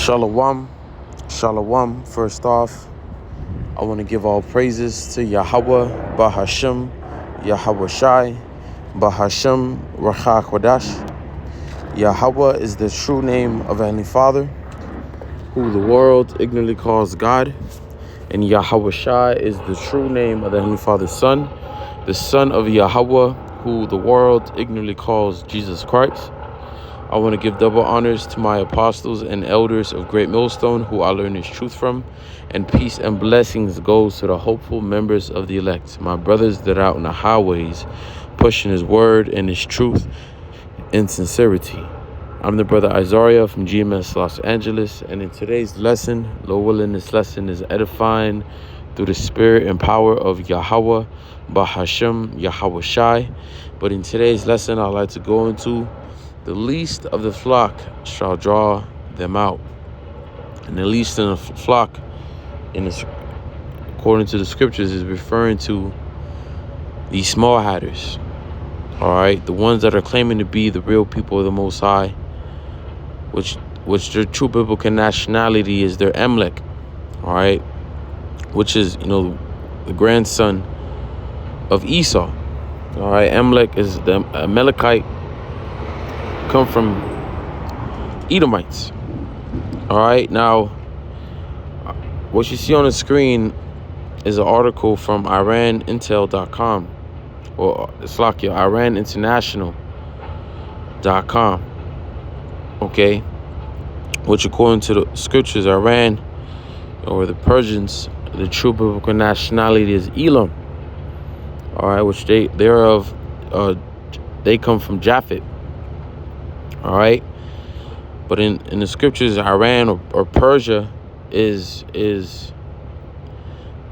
Shalom, shalom. First off, I want to give all praises to Yahweh, Bahashem, Yahweh Shai, Bahashem, Rachah Kodash. Yahweh is the true name of Heavenly Father, who the world ignorantly calls God. And Yahweh Shai is the true name of the Heavenly Father's Son, the Son of Yahweh, who the world ignorantly calls Jesus Christ. I want to give double honors to my apostles and elders of Great Millstone, who I learned His truth from, and peace and blessings goes to the hopeful members of the elect, my brothers that are out in the highways, pushing His word and His truth in sincerity. I'm the brother Isaiah from GMS Los Angeles, and in today's lesson, Lord willing, this lesson is edifying through the spirit and power of Yahweh, Bahashem, Yahweh Shai. But in today's lesson, I'd like to go into the least of the flock shall draw them out. And the least in the flock, according to the scriptures, is referring to these small hatters. All right, the ones that are claiming to be the real people of the Most High, which their true biblical nationality is their Amalek. All right, which is, the grandson of Esau. All right, Amalek is the Amalekite, come from Edomites. All right, now what you see on the screen is an article from IranIntel.com, or IranInternational.com. Okay, which according to the scriptures, Iran, or the Persians, the true biblical nationality is Elam. All right, which they come from Japhet. All right, but in the scriptures, Iran or Persia is the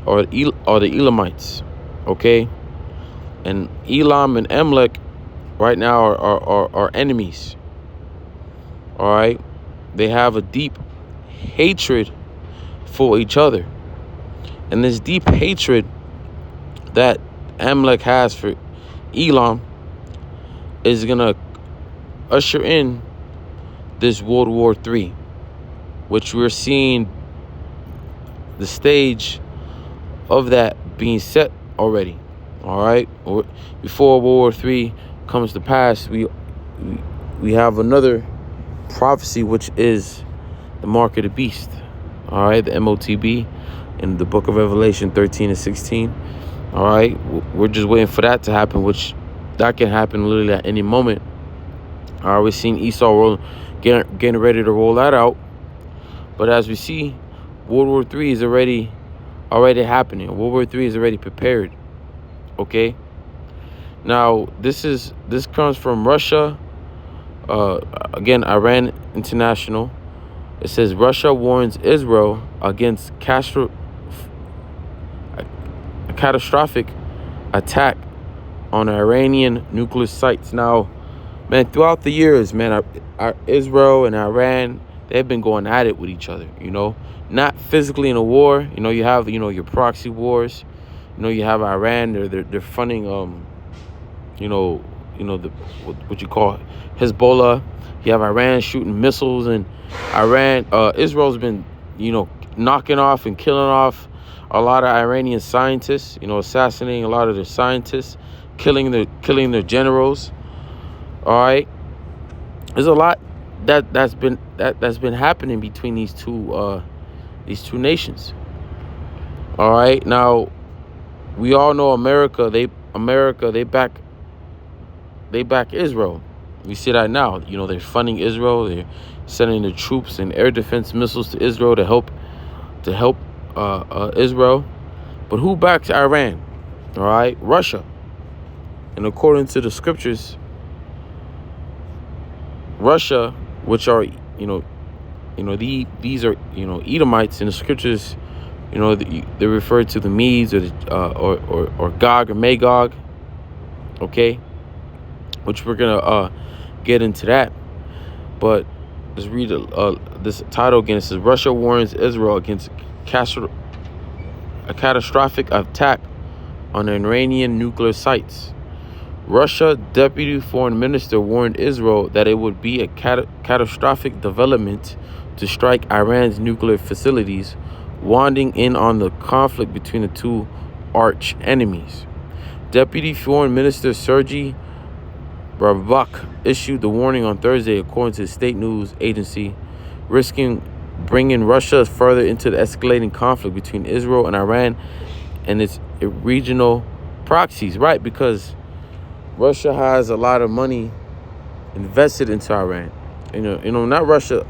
Elamites. Okay, and Elam and Amalek right now are enemies. All right, they have a deep hatred for each other, and this deep hatred that Amalek has for Elam is gonna usher in this World War III, which we're seeing the stage of that being set already. All right, before World War III comes to pass, we have another prophecy, which is the mark of the beast. All right, the MOTB in the book of Revelation 13 and 16. All right, we're just waiting for that to happen, which that can happen literally at any moment. All right, we're seeing Esau getting ready to roll that out. But as we see, World War III is already happening. World War III is already prepared. Okay. Now, this comes from Russia. Again, Iran International. It says Russia warns Israel against a catastrophic attack on Iranian nuclear sites. Now, man, throughout the years, man, Israel and Iran, they've been going at it with each other, not physically in a war. You have, your proxy wars. You have Iran, they're funding, what you call Hezbollah. You have Iran shooting missiles, and Israel's been, knocking off and killing off a lot of Iranian scientists, assassinating a lot of their scientists, killing their generals. All right, there's a lot that's been happening between these two nations. All right, now we all know America. They back Israel. We see that now. They're funding Israel. They're sending the troops and air defense missiles to Israel to help Israel. But who backs Iran? All right, Russia. And according to the scriptures, Russia, which are these are Edomites in the scriptures, they refer to the Medes or Gog or Magog. Okay, which we're gonna get into that, but let's read this title again. It says Russia warns Israel against a catastrophic attack on Iranian nuclear sites. Russia deputy foreign minister warned Israel that it would be a catastrophic development to strike Iran's nuclear facilities, winding in on the conflict between the two arch enemies. Deputy Foreign Minister Sergei Babak issued the warning on Thursday, according to the state news agency, risking bringing Russia further into the escalating conflict between Israel and Iran and its regional proxies. Right, because Russia has a lot of money invested into Iran. Not Russia,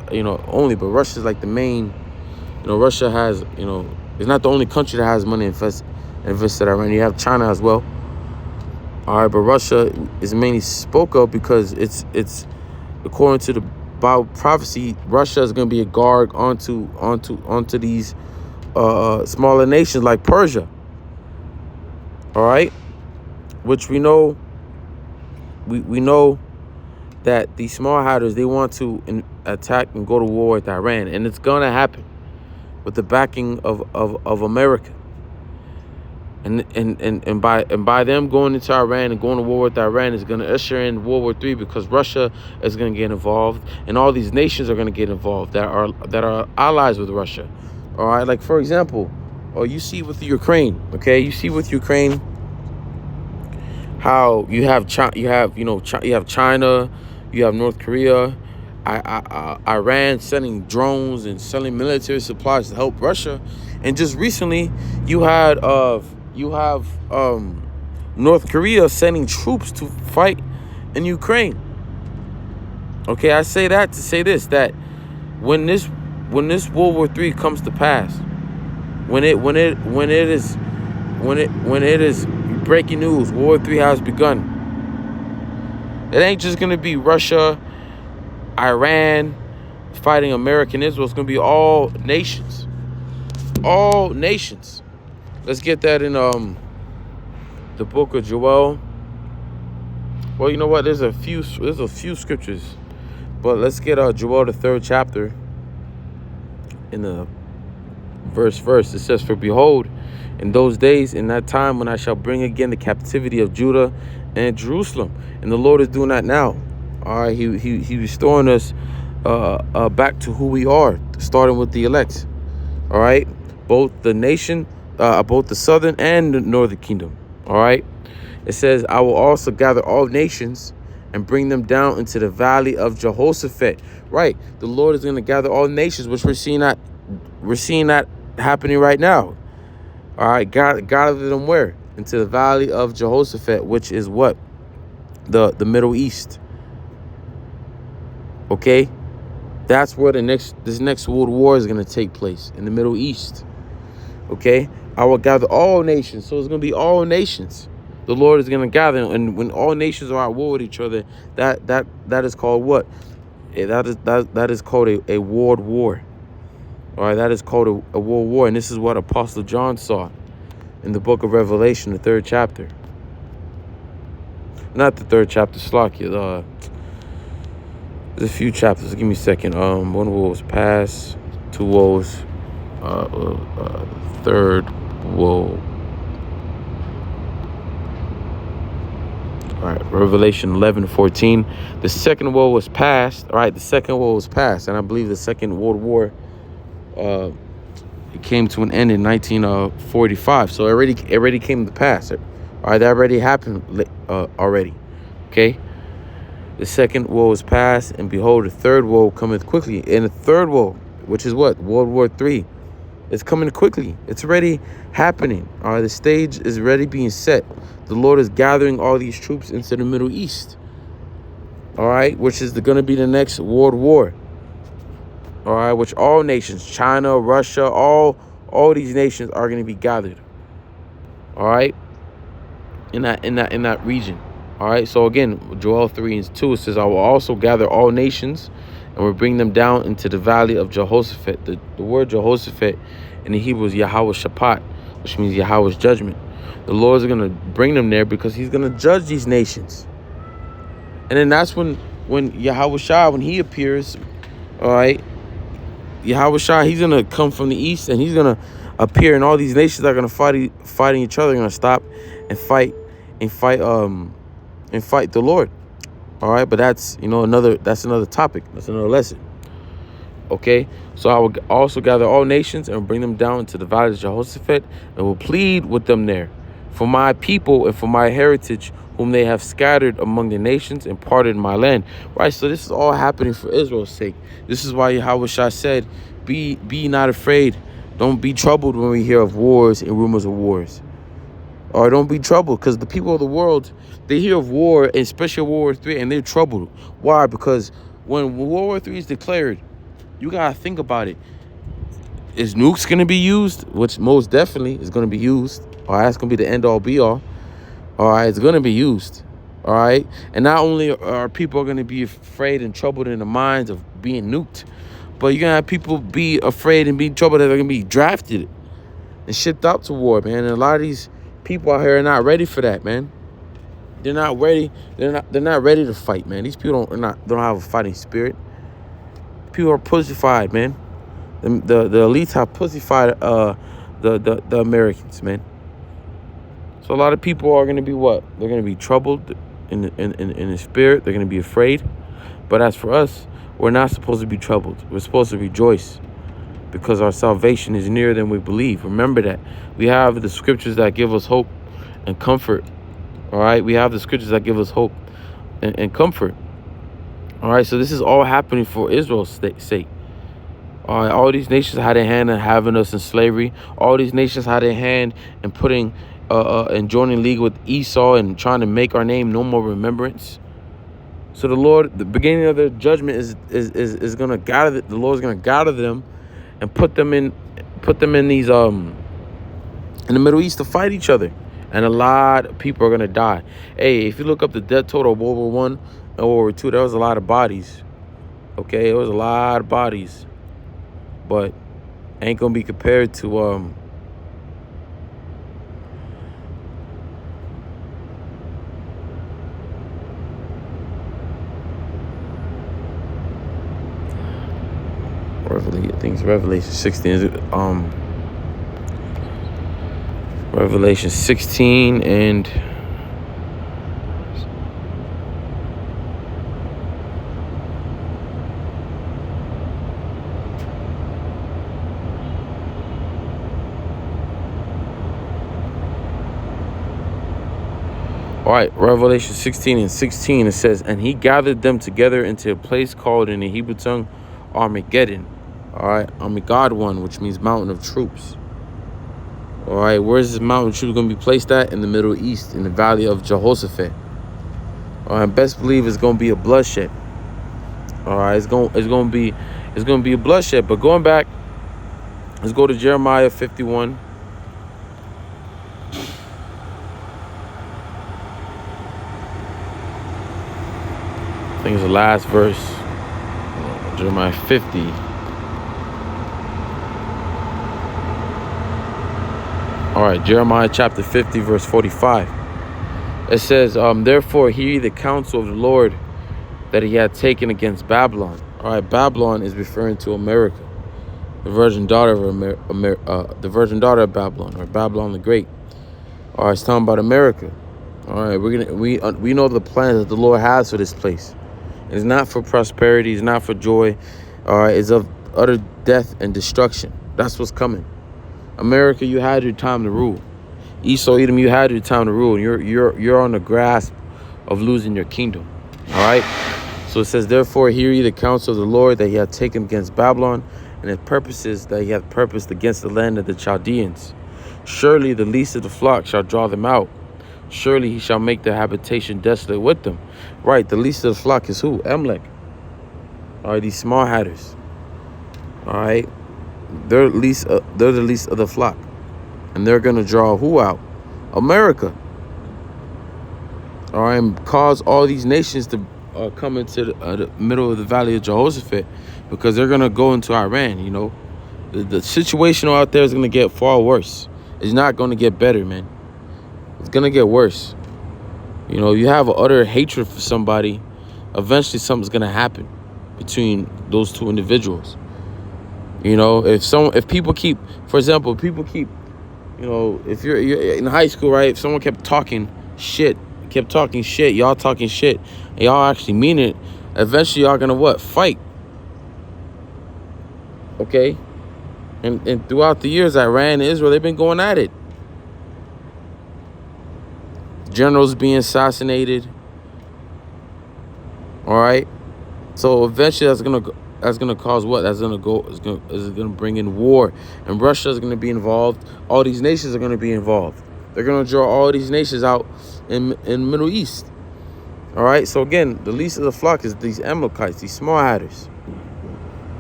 only, but Russia's like the main. Russia has, it's not the only country that has money invested in Iran. You have China as well. All right, but Russia is mainly spoke of because it's according to the Bible prophecy, Russia is going to be a guard onto these smaller nations like Persia. All right, which we know that these small hatters, they want to attack and go to war with Iran, and it's going to happen with the backing of America. And by them going into Iran and going to war with Iran is going to usher in World War III, because Russia is going to get involved, and all these nations are going to get involved that are allies with Russia. All right, like for example, you see with Ukraine, okay? You see with Ukraine how you have China, you have North Korea, Iran sending drones and selling military supplies to help Russia, and just recently you have North Korea sending troops to fight in Ukraine. Okay, I say that to say this, that when this World War III comes to pass, when it is breaking news, World War III has begun. It ain't just gonna be Russia, Iran fighting America and Israel. It's gonna be all nations. All nations. Let's get that in the book of Joel. Well, you know what? There's a few scriptures, but let's get Joel the 3rd chapter in the verse. It says, "For behold, in those days, in that time, when I shall bring again the captivity of Judah and Jerusalem," and the Lord is doing that now. All right, he restoring us back to who we are, starting with the elect. All right, both the southern and the northern kingdom. All right, it says, "I will also gather all nations and bring them down into the valley of Jehoshaphat." Right, the Lord is going to gather all nations, which we're seeing that happening right now. All right, gather them where? Into the valley of Jehoshaphat, which is what? The Middle East. Okay, that's where this next world war is going to take place, in the Middle East. Okay, I will gather all nations, so it's going to be all nations. The Lord is going to gather, and when all nations are at war with each other, that is called what? That is called a world war. All right, that is called a world war, and this is what Apostle John saw in the book of Revelation, the 3rd chapter. Not the 3rd chapter, Slakia. There's a few chapters. Give me a second. One woe was past, 2 woes, 3rd woe. All right, Revelation 11:14. The 2nd woe was past. All right, the 2nd woe was past, and I believe the Second World War it came to an end in 1945. So it already came to pass. All right, that already happened already. Okay, the 2nd woe is past, and behold, the 3rd woe cometh quickly. And the 3rd woe, which is what? World War III, is coming quickly. It's already happening. All right, the stage is already being set. The Lord is gathering all these troops into the Middle East. All right, which is going to be the next world war. All right, which all nations, China, Russia, all these nations are going to be gathered. All right, in that region. All right, so again, Joel 3:2, it says, "I will also gather all nations and will bring them down into the valley of Jehoshaphat." The word Jehoshaphat in the Hebrew is Yahweh Shaphat, which means Yahweh's judgment. The Lord is going to bring them there because he's going to judge these nations. And then that's when Yahweh Shah, when he appears, all right, Yahweh Shah, he's going to come from the east, and he's going to appear, and all these nations are going to fighting each other. They're going to stop and fight and fight the Lord. All right, but that's another topic. That's another lesson. Okay, so I will also gather all nations and bring them down to the valley of Jehoshaphat, and will plead with them there for my people and for my heritage, whom they have scattered among the nations and parted my land. Right, so this is all happening for Israel's sake. This is why Yahweh said, be not afraid. Don't be troubled when we hear of wars and rumors of wars. Or don't be troubled, because the people of the world, they hear of war, and especially World War III, and they're troubled. Why? Because when World War III is declared, you gotta think about it. Is nukes gonna be used? Which most definitely is gonna be used. All right, it's gonna be the end all be all. All right, it's gonna be used. All right, and not only are people gonna be afraid and troubled in the minds of being nuked, but you're gonna have people be afraid and be troubled that they're gonna be drafted and shipped out to war, man. And a lot of these people out here are not ready for that, man. They're not ready. They're not ready to fight, man. These people don't have a fighting spirit. People are pussified, man. The elites have pussified the Americans, man. So a lot of people are gonna be what? They're gonna be troubled in the spirit. They're gonna be afraid. But as for us, we're not supposed to be troubled. We're supposed to rejoice, because our salvation is nearer than we believe. Remember that. We have the scriptures that give us hope and comfort. All right? We have the scriptures that give us hope and comfort. All right? So this is all happening for Israel's sake. All right? All these nations had a hand in having us in slavery. All these nations had a hand in putting and joining league with Esau and trying to make our name no more remembrance. So the Lord, the beginning of their judgment is going to gather. The Lord is going to gather them and put them in these in the Middle East to fight each other, and a lot of people are gonna die. Hey, if you look up the death total of World War I and World War II, there was a lot of bodies. Okay, there was a lot of bodies, but ain't gonna be compared to I think it's Revelation 16. Revelation 16 and all right, Revelation 16 and 16, it says, and he gathered them together into a place called in the Hebrew tongue Armageddon. All right, Armageddon, which means mountain of troops. All right, where's this mountain of troops going to be placed at? In the Middle East, in the valley of Jehoshaphat. All right, best believe it's going to be a bloodshed. All right, it's going to be a bloodshed. But going back, let's go to Jeremiah 51. I think it's the last verse. Jeremiah 50. All right, Jeremiah chapter 50, verse 45. It says, therefore hear ye the counsel of the Lord that he had taken against Babylon. All right, Babylon is referring to America, the virgin daughter of the virgin daughter of Babylon, or Babylon the Great. All right, it's talking about America. All right, we know the plans that the Lord has for this place. It's not for prosperity. It's not for joy. All right, it's of utter death and destruction. That's what's coming. America, you had your time to rule. Esau, Edom, you had your time to rule. And you're on the grasp of losing your kingdom. All right. So it says, therefore, hear ye the counsel of the Lord that he hath taken against Babylon, and his purposes that he hath purposed against the land of the Chaldeans. Surely the least of the flock shall draw them out. Surely he shall make their habitation desolate with them. Right. The least of the flock is who? Amalek. All right. These small hatters. All right. They're the least of the flock, and they're gonna draw who out? America. All right, and cause all these nations to come into the middle of the valley of Jehoshaphat, because they're gonna go into Iran. You know, the situation out there is gonna get far worse. It's not gonna get better, man. It's gonna get worse. You know, you have an utter hatred for somebody. Eventually, something's gonna happen between those two individuals. You know, if people keep, for example, you know, if you're in high school, right? If someone kept talking shit, kept talking shit, y'all talking shit, and y'all actually mean it, eventually y'all gonna what? Fight. Okay? And throughout the years, Iran and Israel, they've been going at it. Generals being assassinated. All right? So eventually that's gonna cause what? That's gonna go is gonna bring in war, and Russia is gonna be involved. All these nations are gonna be involved. They're gonna draw all these nations out in Middle East. All right. So again, the least of the flock is these Amalekites, these small hatters.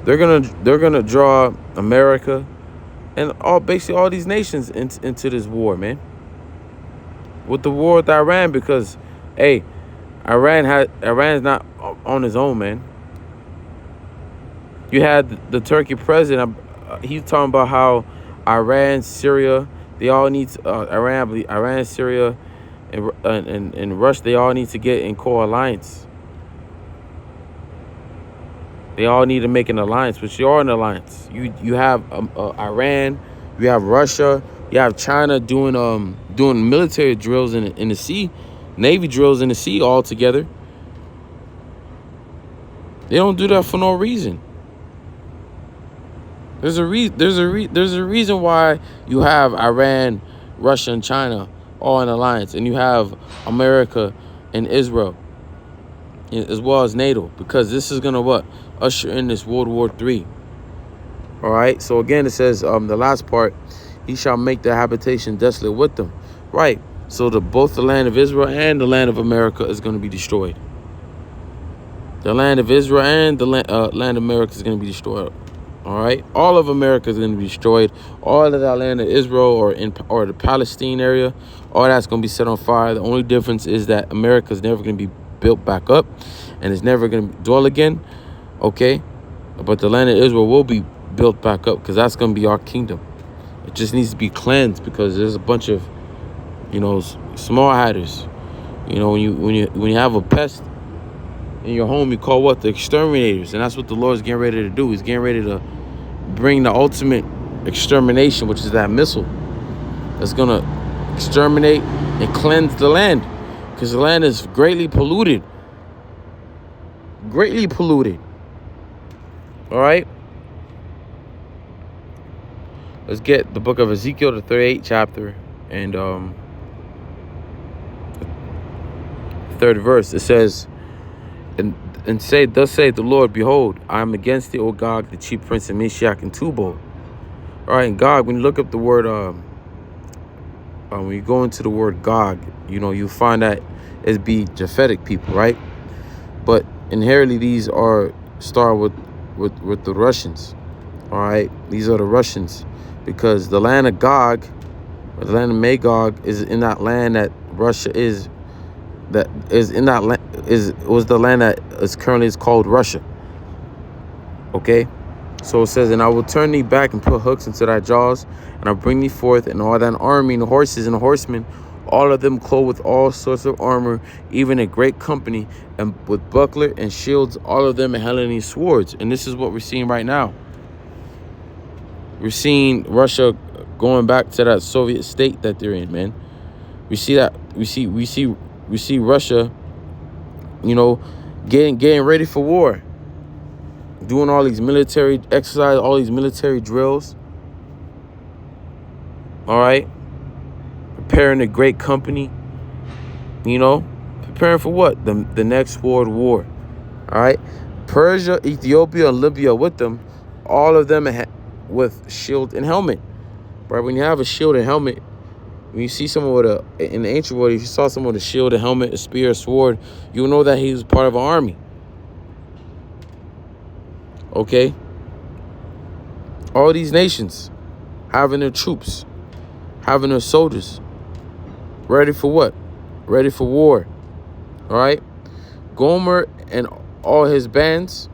They're gonna draw America and basically all these nations into this war, man. With the war with Iran, because hey, Iran's not on his own, man. You had the Turkey president. He's talking about how Iran, Syria, they all need to, Iran, Syria, and Russia. They all need to get in co-alliance. They all need to make an alliance, which you are an alliance. You have Iran, you have Russia, you have China doing military drills in the sea, Navy drills in the sea all together. They don't do that for no reason. There's a reason why you have Iran, Russia, and China all in alliance, and you have America and Israel, as well as NATO, because this is gonna what? Usher in this World War III. All right. So again, it says the last part, he shall make their habitation desolate with them. Right. So both the land of Israel and the land of America is going to be destroyed. The land of Israel and the land of America is going to be destroyed. All right. All of America is going to be destroyed. All of that land of Israel or the Palestine area, all that's going to be set on fire. The only difference is that America is never going to be built back up, and it's never going to dwell again. Okay. But the land of Israel will be built back up, because that's going to be our kingdom. It just needs to be cleansed, because there's a bunch of, small hatters. When you have a pest in your home, you call what? The exterminators. And that's what the Lord's getting ready to do. He's getting ready to bring the ultimate extermination, which is that missile that's going to exterminate and cleanse the land, because the land is greatly polluted. Greatly polluted. All right. Let's get the book of Ezekiel, the 38th chapter, and the 3rd verse. It says, and say, thus saith the Lord, behold, I am against thee, O Gog, the chief prince of Meshach and Tubal. All right, and Gog, when you look up the word, when you go into the word Gog, you find that it be Japhetic people, right? But inherently, these are start with the Russians. All right, these are the Russians. Because the land of Gog, or the land of Magog, is in that land that Russia is. That is in that land was the land that is currently called Russia. Okay, so it says, and I will turn thee back and put hooks into thy jaws, and I'll bring thee forth, and all thine army, and the horses and the horsemen, all of them clothed with all sorts of armor, even a great company, and with buckler and shields, all of them handling swords. And this is what we're seeing right now. We're seeing Russia going back to that Soviet state that they're in, man. We see that. We see Russia, getting ready for war, doing all these military exercises, all these military drills. All right, preparing a great company. Preparing for what? The next world war. All right, Persia, Ethiopia, and Libya with them, all of them with shield and helmet. Right, when you have a shield and helmet, when you see someone in the ancient world, if you saw someone with a shield, a helmet, a spear, a sword, you'll know that he was part of an army. Okay? All these nations having their troops, having their soldiers, ready for what? Ready for war. All right? Gomer and all his bands,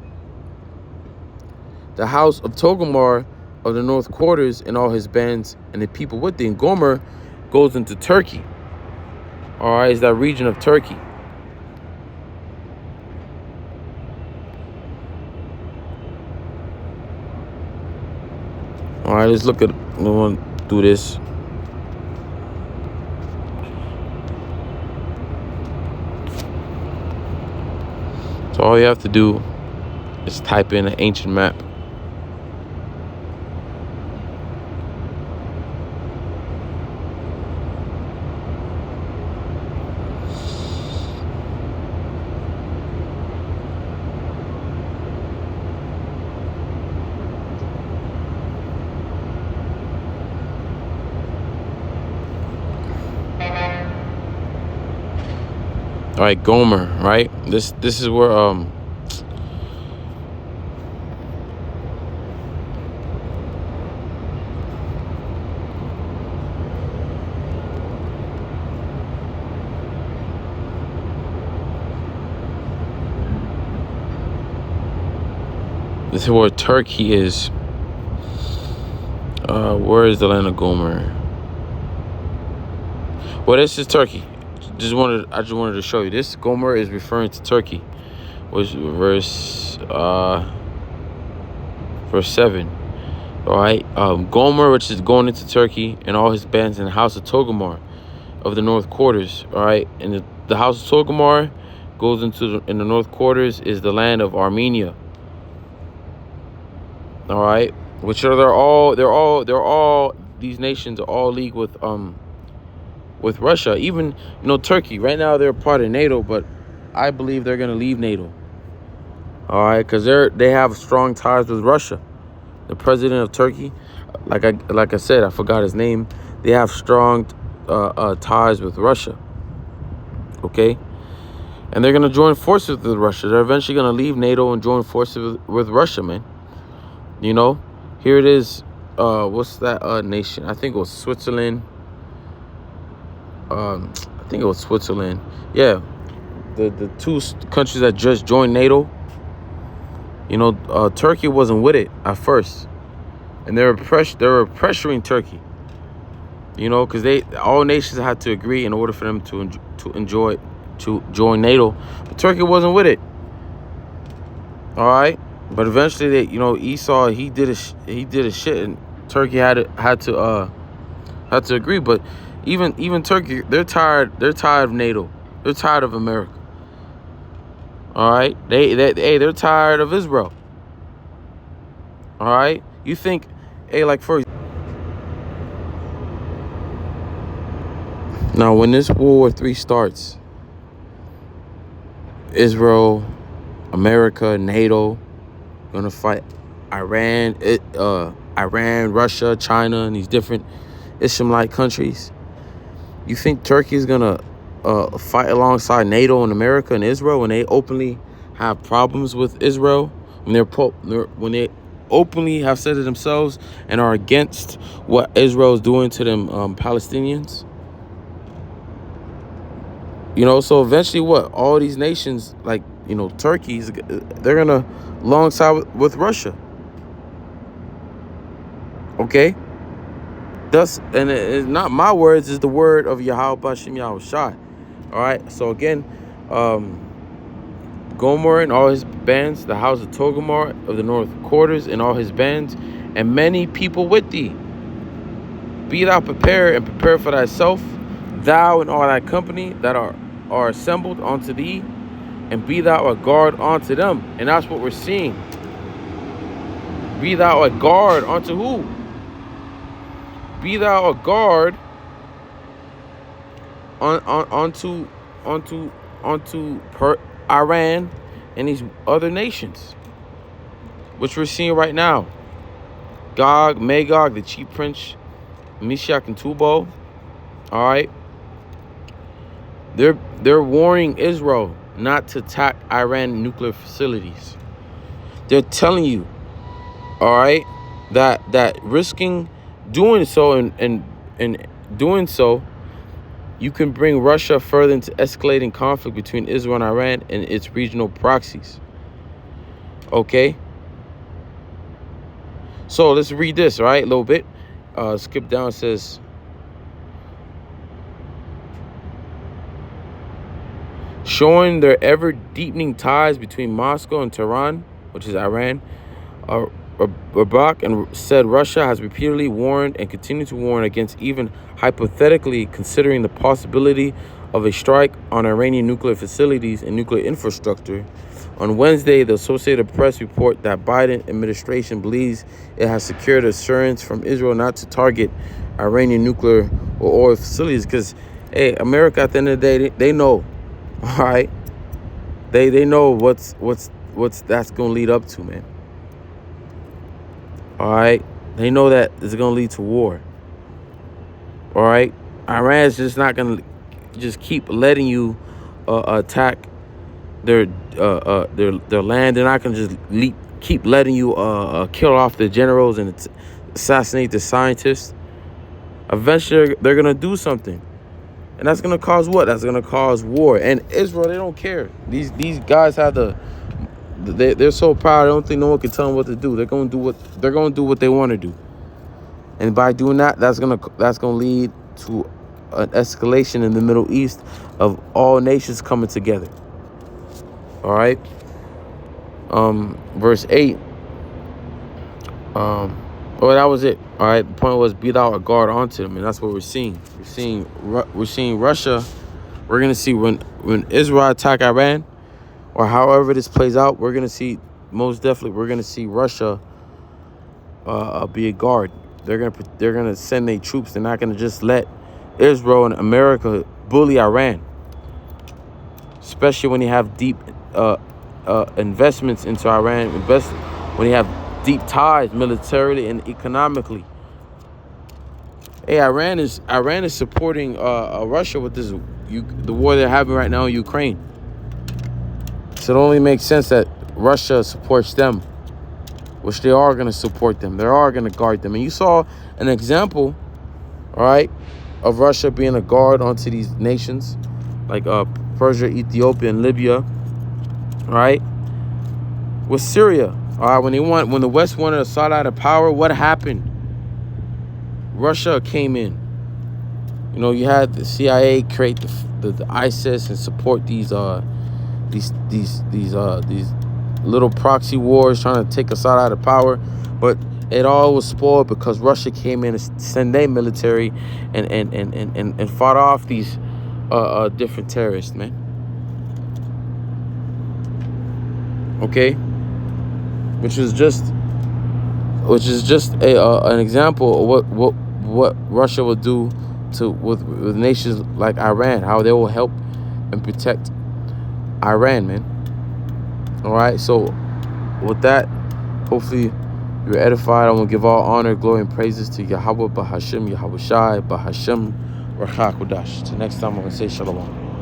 the house of Togomar of the north quarters and all his bands, and the people with thee. And Gomer goes into Turkey. All right, it's that region of Turkey. All right, let's look at. We want to do this. So all you have to do is type in an ancient map. All right, Gomer, right? This is where this is where Turkey is. Where is the land of Gomer? Well, this is Turkey. I just wanted to show you this. Gomer is referring to Turkey, which verse 7. All right, Gomer, which is going into Turkey, and all his bands in the house of Togomar of the north quarters. All right, and the house of Togomar goes into in the north quarters is the land of Armenia. All right, which are they're all these nations are all leagued with Russia. Even Turkey right now, they're part of NATO, but I believe they're gonna leave NATO. All right, because they have strong ties with Russia. The president of Turkey, like I said, I forgot his name. They have strong ties with Russia. Okay, and they're gonna join forces with Russia. They're eventually gonna leave NATO and join forces with Russia, man. Here it is. What's that nation? I think it was Switzerland. Yeah, the two countries that just joined NATO. Turkey wasn't with it at first, and they were pressuring Turkey. Because all nations had to agree in order for them to join NATO, but Turkey wasn't with it. All right, but eventually Esau he did his shit, and Turkey had to agree. But even Turkey, they're tired of NATO. They're tired of America. All right, they're tired of Israel. All right, you think, now when this World War III starts, Israel, America, NATO gonna fight Iran, Russia, China, and these different Islamite countries. You think Turkey is gonna fight alongside NATO and America and Israel when they openly have problems with Israel, when they openly have said it themselves and are against what Israel is doing to them Palestinians? So eventually all these nations like Turkey, they're gonna alongside with Russia. Okay, thus, and it's not my words, it's the word of Yahweh Bashem Yahushai. All right, so again, Gomer and all his bands, the house of Togomar of the north quarters and all his bands, and many people with thee. Be thou prepared and prepare for thyself, thou and all thy company that are assembled unto thee, and be thou a guard unto them. And that's what we're seeing. Be thou a guard unto who? Be thou a guard onto Iran and these other nations, which we're seeing right now. Gog, Magog, the chief prince, Meshach and Tubal. All right, they're warning Israel not to attack Iran nuclear facilities. They're telling you, all right, that risking doing so and doing so, you can bring Russia further into escalating conflict between Israel and Iran and its regional proxies. Okay? So let's read this, all right, a little bit. Skip down, says, showing their ever-deepening ties between Moscow and Tehran, which is Iran, Rabak and said Russia has repeatedly warned and continued to warn against even hypothetically considering the possibility of a strike on Iranian nuclear facilities and nuclear infrastructure On Wednesday, the Associated Press report that Biden administration believes it has secured assurance from Israel not to target Iranian nuclear or oil facilities. Because, hey, America at the end of the day, they know, all right. They know what's that's gonna lead up to, man. All right, they know that it's gonna lead to war. All right, Iran's just not gonna just keep letting you attack their land. They're not gonna just keep letting you kill off the generals and assassinate the scientists. Eventually, they're gonna do something, and that's gonna cause what? That's gonna cause war. And Israel, they don't care. These guys have they're so proud. I don't think no one can tell them what to do. They're gonna do what they want to do, and by doing that, that's gonna lead to an escalation in the Middle East of all nations coming together. All right. Verse 8. Oh, that was it. All right. The point was be thou a guard onto them, and that's what we're seeing. We're seeing Russia. We're gonna see when Israel attack Iran, or however this plays out. We're gonna see most definitely. We're gonna see Russia be a guard. They're gonna send their troops. They're not gonna just let Israel and America bully Iran, especially when you have deep investments into Iran. When you have deep ties militarily and economically. Hey, Iran is supporting Russia with the war they're having right now in Ukraine. So it only makes sense that Russia supports them, which they are going to support them. They are going to guard them. And you saw an example, all right, of Russia being a guard onto these nations like Persia, Ethiopia, and Libya, all right, with Syria. All right, when the West wanted Assad out of power, what happened? Russia came in. You know, you had the CIA create the ISIS and support these little proxy wars trying to take Assad out of power, but it all was spoiled because Russia came in and sent their military and fought off these different terrorists, man. Okay, which is just an example of what Russia will do with nations like Iran, how they will help and protect Iran, man. All right, so with that, hopefully you're edified. I want to give all honor, glory, and praises to Yahweh, Bahashim, Yahweh Shai, Bahashim, Rachakodash. Till next time, I'm going to say shalom.